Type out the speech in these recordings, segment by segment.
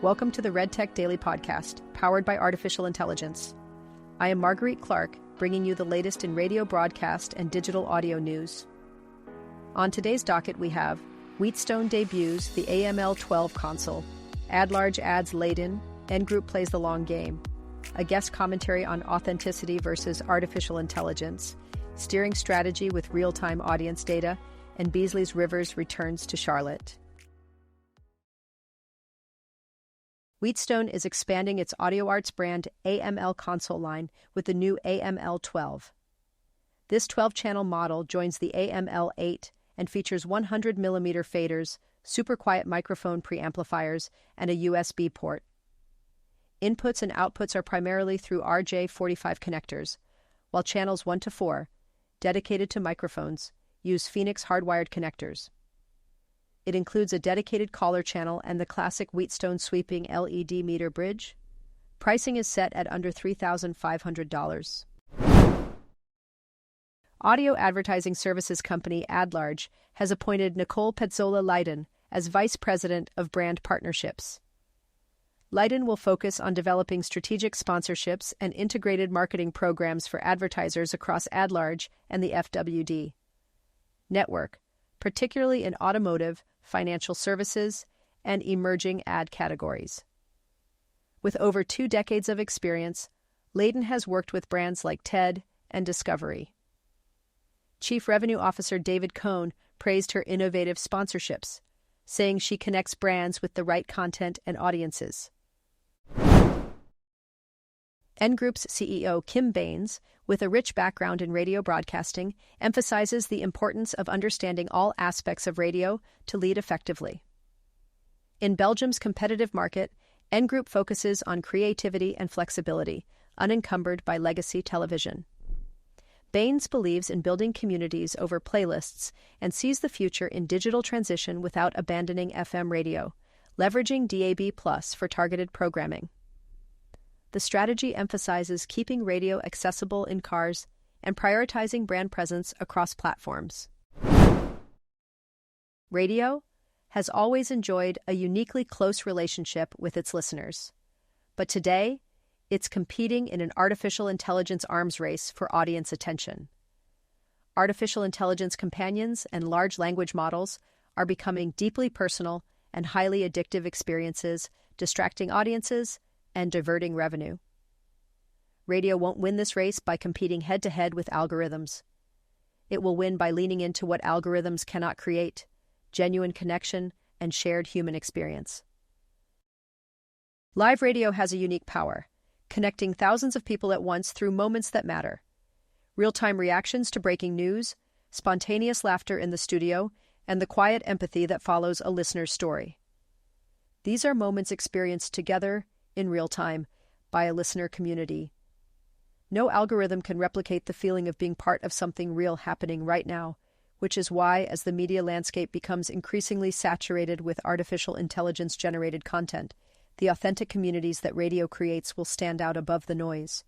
Welcome to the RedTech Daily Podcast, powered by artificial intelligence. I am Marguerite Clark, bringing you the latest in radio broadcast and digital audio news. On today's docket, we have Wheatstone debuts the AML-12 console, AdLarge adds Leyden, NGroup plays the long game, a guest commentary on authenticity versus artificial intelligence, steering strategy with real-time audience data, and Beasley's Rivers returns to Charlotte. Wheatstone is expanding its audio arts brand AML console line with the new AML-12. This 12-channel model joins the AML-8 and features 100mm faders, super quiet microphone preamplifiers, and a USB port. Inputs and outputs are primarily through RJ45 connectors, while channels 1 to 4, dedicated to microphones, use Phoenix hardwired connectors. It includes a dedicated caller channel and the classic Wheatstone sweeping LED meter bridge. Pricing is set at under $3,500. Audio advertising services company AdLarge has appointed Nicole Pezzola Leyden as Vice President of Brand Partnerships. Leyden will focus on developing strategic sponsorships and integrated marketing programs for advertisers across AdLarge and the FWD network, particularly in automotive, financial services, and emerging ad categories. With over 2 decades of experience, Leyden has worked with brands like TED and Discovery. Chief Revenue Officer David Cohn praised her innovative sponsorships, saying she connects brands with the right content and audiences. NGroup's CEO Kim Beyns, with a rich background in radio broadcasting, emphasizes the importance of understanding all aspects of radio to lead effectively. In Belgium's competitive market, NGroup focuses on creativity and flexibility, unencumbered by legacy television. Beyns believes in building communities over playlists and sees the future in digital transition without abandoning FM radio, leveraging DAB+ for targeted programming. The strategy emphasizes keeping radio accessible in cars and prioritizing brand presence across platforms. Radio has always enjoyed a uniquely close relationship with its listeners, but today, it's competing in an artificial intelligence arms race for audience attention. Artificial intelligence companions and large language models are becoming deeply personal and highly addictive experiences, distracting audiences and diverting revenue. Radio won't win this race by competing head-to-head with algorithms. It will win by leaning into what algorithms cannot create: genuine connection and shared human experience. Live radio has a unique power, connecting thousands of people at once through moments that matter. Real-time reactions to breaking news, spontaneous laughter in the studio, and the quiet empathy that follows a listener's story. These are moments experienced together, in real time, by a listener community. No algorithm can replicate the feeling of being part of something real happening right now, which is why, as the media landscape becomes increasingly saturated with artificial intelligence-generated content, the authentic communities that radio creates will stand out above the noise.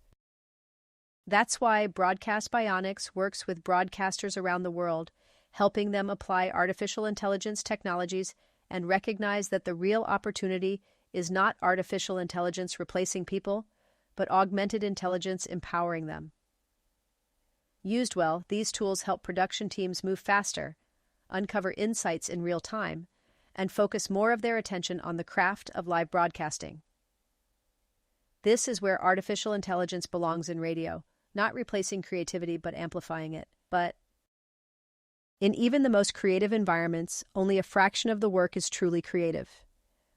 That's why Broadcast Bionics works with broadcasters around the world, helping them apply artificial intelligence technologies and recognize that the real opportunity is not artificial intelligence replacing people, but augmented intelligence empowering them. Used well, these tools help production teams move faster, uncover insights in real time, and focus more of their attention on the craft of live broadcasting. This is where artificial intelligence belongs in radio, not replacing creativity but amplifying it. But in even the most creative environments, only a fraction of the work is truly creative.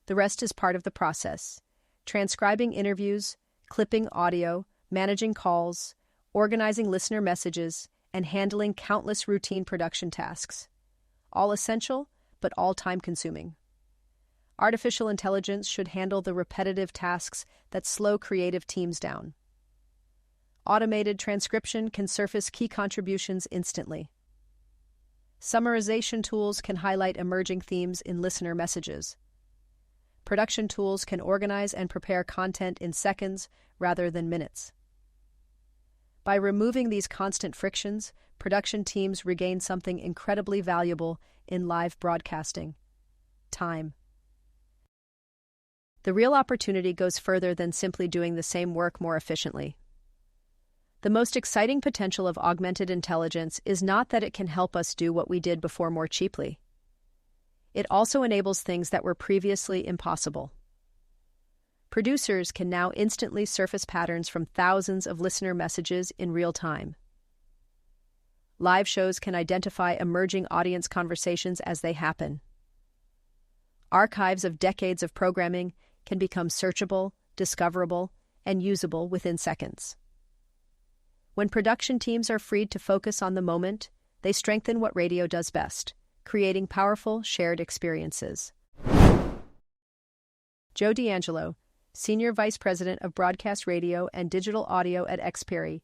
The rest is part of the process: transcribing interviews, clipping audio, managing calls, organizing listener messages, and handling countless routine production tasks. All essential, but all time-consuming. Artificial intelligence should handle the repetitive tasks that slow creative teams down. Automated transcription can surface key contributions instantly. Summarization tools can highlight emerging themes in listener messages. Production tools can organize and prepare content in seconds rather than minutes. By removing these constant frictions, production teams regain something incredibly valuable in live broadcasting: time. The real opportunity goes further than simply doing the same work more efficiently. The most exciting potential of augmented intelligence is not that it can help us do what we did before more cheaply. It also enables things that were previously impossible. Producers can now instantly surface patterns from thousands of listener messages in real time. Live shows can identify emerging audience conversations as they happen. Archives of decades of programming can become searchable, discoverable, and usable within seconds. When production teams are freed to focus on the moment, they strengthen what radio does best, creating powerful, shared experiences. Joe D'Angelo, Senior Vice President of Broadcast Radio and Digital Audio at Xperi,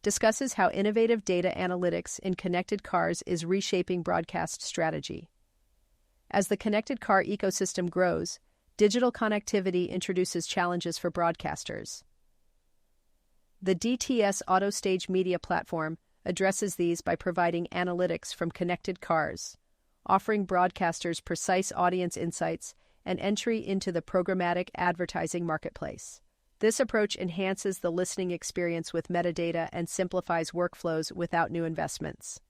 discusses how innovative data analytics in connected cars is reshaping broadcast strategy. As the connected car ecosystem grows, digital connectivity introduces challenges for broadcasters. The DTS AutoStage media platform addresses these by providing analytics from connected cars, offering broadcasters precise audience insights and entry into the programmatic advertising marketplace. This approach enhances the listening experience with metadata and simplifies workflows without new investments.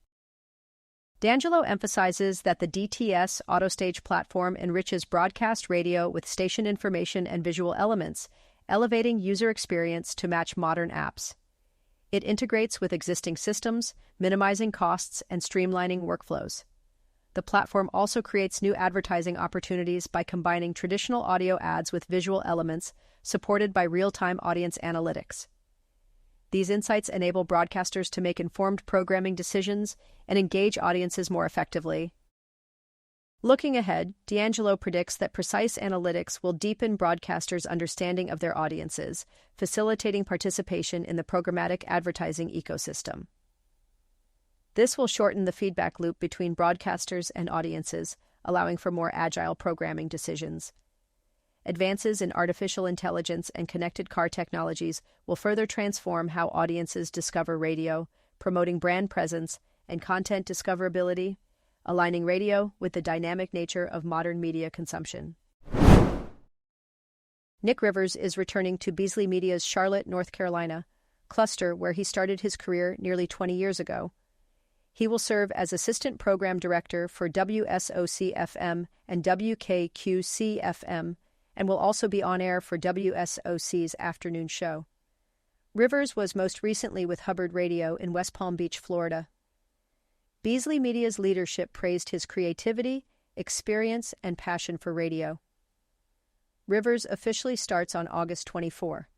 D'Angelo emphasizes that the DTS AutoStage platform enriches broadcast radio with station information and visual elements, elevating user experience to match modern apps. It integrates with existing systems, minimizing costs and streamlining workflows. The platform also creates new advertising opportunities by combining traditional audio ads with visual elements, supported by real-time audience analytics. These insights enable broadcasters to make informed programming decisions and engage audiences more effectively. Looking ahead, D'Angelo predicts that precise analytics will deepen broadcasters' understanding of their audiences, facilitating participation in the programmatic advertising ecosystem. This will shorten the feedback loop between broadcasters and audiences, allowing for more agile programming decisions. Advances in artificial intelligence and connected car technologies will further transform how audiences discover radio, promoting brand presence and content discoverability, aligning radio with the dynamic nature of modern media consumption. Nick Rivers is returning to Beasley Media's Charlotte, North Carolina, cluster where he started his career nearly 20 years ago. He will serve as Assistant Program Director for WSOC-FM and WKQC-FM, and will also be on air for WSOC's afternoon show. Rivers was most recently with Hubbard Radio in West Palm Beach, Florida. Beasley Media's leadership praised his creativity, experience, and passion for radio. Rivers officially starts on August 24.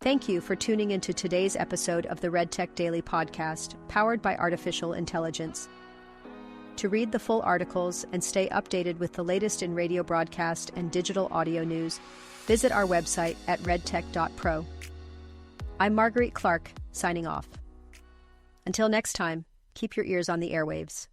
Thank you for tuning into today's episode of the RedTech Daily Podcast, powered by artificial intelligence. To read the full articles and stay updated with the latest in radio broadcast and digital audio news, visit our website at redtech.pro. I'm Marguerite Clark, signing off. Until next time, keep your ears on the airwaves.